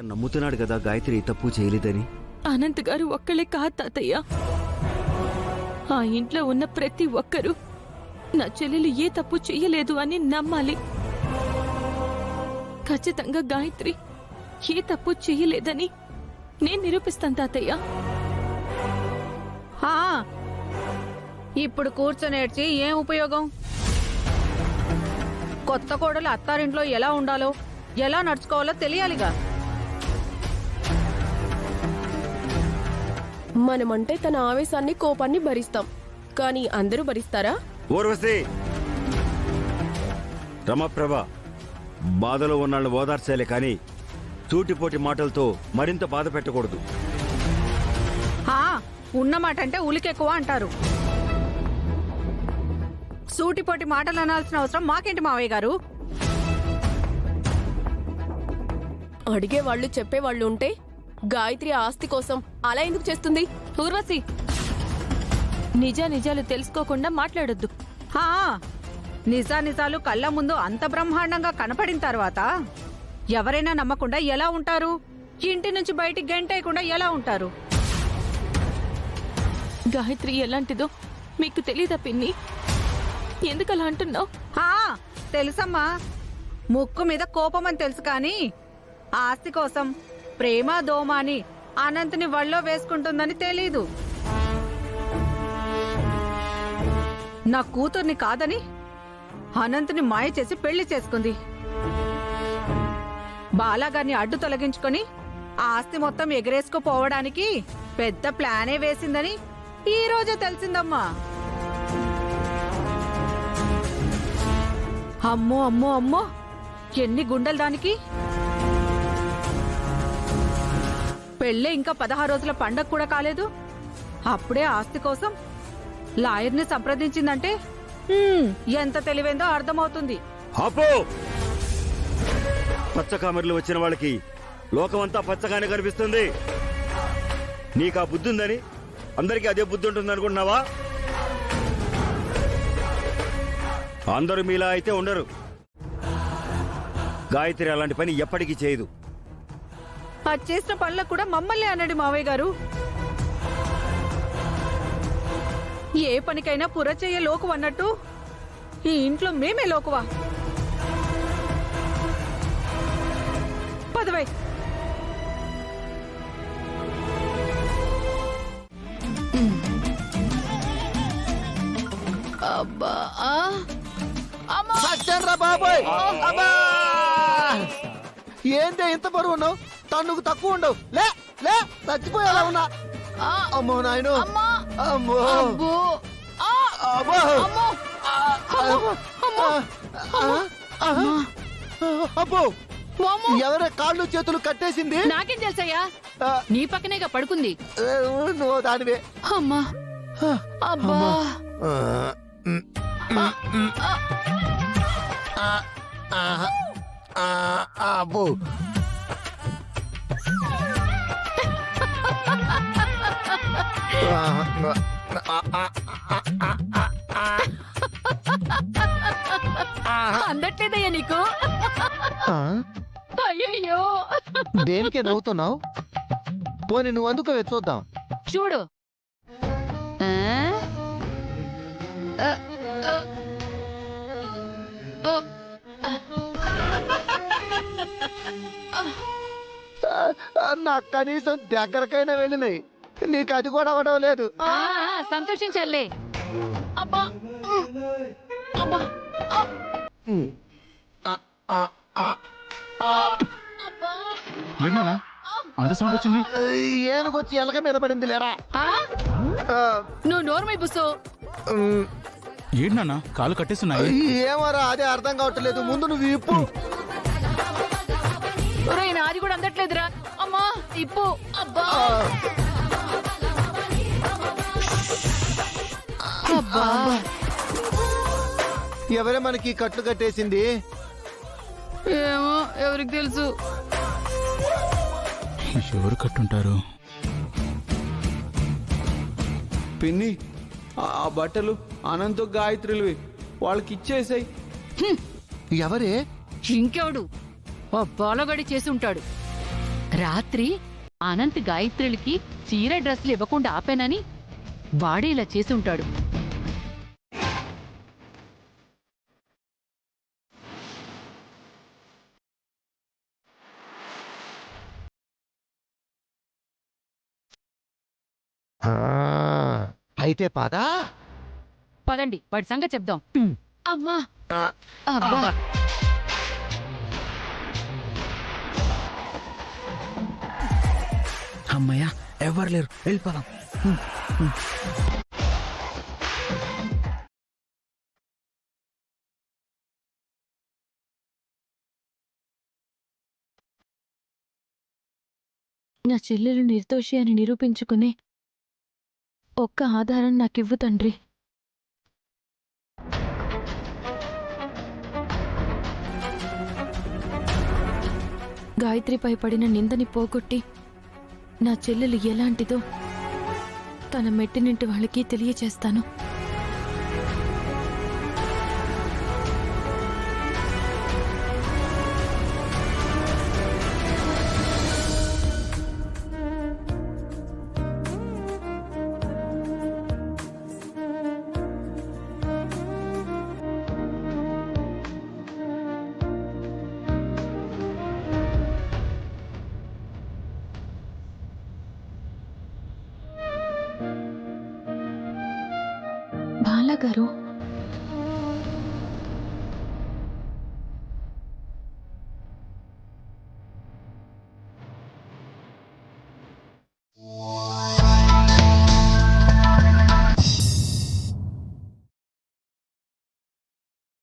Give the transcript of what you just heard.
నమ్ముతున్నాడు కదా గాయత్రి తప్పు చేయలేదని. అనంత్ గారు ఒక్కళ్ళే కాదు తాతయ్య, ఆ ఇంట్లో ఉన్న ప్రతి ఒక్కరూ నా చెల్లెలు ఏ తప్పు చెయ్యలేదు అని నమ్మాలి. ఖచ్చితంగా గాయత్రి ఏ తప్పు చెయ్యలేదని నేను నిరూపిస్తాను తాతయ్య. ఇప్పుడు కూర్చొనేడ్చి ఏం ఉపయోగం? కొత్త కోడలు అత్తారింట్లో ఎలా ఉండాలో ఎలా నడుచుకోవాలో తెలియాలిగా. మనమంటే తన ఆవేశాన్ని కోపాన్ని భరిస్తాం, కానీ అందరూ భరిస్తారా? ఊర్వశి, రమప్రభ, బాధలో ఉన్నాళ్ళు ఓదార్చాలే కానీ తూటిపోటి మాటలతో మరింత బాధ పెట్టకూడదు. ఉన్నమాట అంటే ఉలికెక్కువ అంటారు. సూటిపోటి మాటలు అనాల్సిన అవసరం మాకేంటి మావయ్య గారు? అడిగేవాళ్లు చెప్పేవాళ్లు ఉంటే గాయత్రి ఆస్తి కోసం అలా ఎందుకు చేస్తుంది? ఊర్వశి, నిజాలు తెలుసుకోకుండా మాట్లాడొద్దు. నిజాలు కళ్ళ ముందు అంత బ్రహ్మాండంగా కనపడిన తర్వాత ఎవరైనా నమ్మకుండా ఎలా ఉంటారు? ఇంటి నుంచి బయటికి గంటేయకుండా ఎలా ఉంటారు? గాయత్రి ఎలాంటిదో మీకు తెలీదా పిన్ని? ఎందుకలా అంటున్నావు? తెలుసమ్మా, ముక్కు మీద కోపం అని తెలుసు, కానీ ఆస్తి కోసం ప్రేమ దోమ అని అనంత్ని వళ్ళో వేసుకుంటుందని తెలీదు. నా కూతుర్ని కాదని అనంత్ని మాయ చేసి పెళ్లి చేసుకుంది. బాలాగారిని అడ్డు తొలగించుకొని ఆస్తి మొత్తం ఎగరేసుకుపోవడానికి పెద్ద ప్లానే వేసిందని ఈ రోజే తెలిసిందమ్మా. అమ్మో అమ్మో అమ్మో, ఎన్ని గుండెలు దానికి! పెళ్ళే ఇంకా 16 రోజుల పండగ కూడా కాలేదు, అప్పుడే ఆస్తి కోసం లాయర్ని సంప్రదించిందంటే ఎంత తెలివైందో అర్థమవుతుంది. పచ్చ కామెర్లు వచ్చిన వాళ్ళకి లోకమంతా పచ్చగానే కనిపిస్తుంది. నీకా బుద్ధి ఉందని అందరికీ అదే బుద్ధి ఉంటుంది అనుకుంటున్నావా? అందరూ మీలా అయితే ఉండరు. గాయత్రి అలాంటి పని ఎప్పటికీ చేయదు. అది చేసిన పనులకు కూడా మమ్మల్ని అన్నాడు మావయ్య గారు. ఏ పనికైనా పురచేయ లోకు అన్నట్టు ఈ ఇంట్లో మేమే లోకువా? పదవై. అబ్బా, బాబాయ్, ఏంటి ఇంత బరువు ఉన్నావు? తన్నుకు తక్కువ ఉండవు. లే లే, చచ్చిపోయేలా ఉన్నా. అమ్మో నాయను, అమ్మో అబ్బో, ఎవరే కాళ్ళు చేతులు కట్టేసింది? నాకేం తెలుసయ్యా, నీ పక్కనేగా పడుకుంది. నువ్వు దానివే. అమ్మా, అబ్బా, అబ్బో, అందట్లేదయ్యా నీకు? అయ్యయ్యో, దేనికే నవ్వుతున్నావు? పోనీ నువ్వు అందుకు చూద్దాం. చూడు. నాకు కనీసం దగ్గరకైనా వెళ్ళినాయి, నీకు అది కూడా అవడం లేదు. సంతోషించాలే. అబ్బా, అబ్బా, ఏనుకొచ్చి ఎలక మీద పడింది లేరా? నువ్వు నోర్మై బుస్సు. ఏంటన్నా కాలు కట్టేస్తున్నాయి? ఏమరా అదే అర్థం కావట్లేదు. ముందు నువ్వు ఇప్పు. నాది కూడా అందట్లేదురా. అమ్మా ఇప్పు. అబ్బా, అబ్బా, ఎవరే మనకి కట్లు కట్టేసింది? ఏమో, ఎవరికి తెలుసు. ఎవరు కట్టుంటారు? పిన్ని, ఆ బట్టలు అనంత గాయత్రులవి, వాళ్ళకి ఇచ్చేసాయి. ఎవరే? ఇంకెవడు? ఆ బాలగాడి చేసి ఉంటాడు. రాత్రి అనంత్ గాయత్రులకి చీర డ్రెస్సులు ఇవ్వకుండా ఆపానని వాడే ఇలా చేసి ఉంటాడు. అయితే పదా పదండి వాడి సంగతి చెప్దాం. అమ్మా అబ్బా అమ్మయ్యా ఎవరు లేరు, వెళ్ళిపోదాం. నా చెల్లెలు నిర్దోషి అని నిరూపించుకునే ఒక్క ఆధారం నాకివ్వు తండ్రి. గాయత్రిపై పడిన నిందని పోగొట్టి నా చెల్లెలు ఎలాంటిదో తన మెట్టినింటి వాళ్ళకి తెలియచేస్తాను. బాలగారు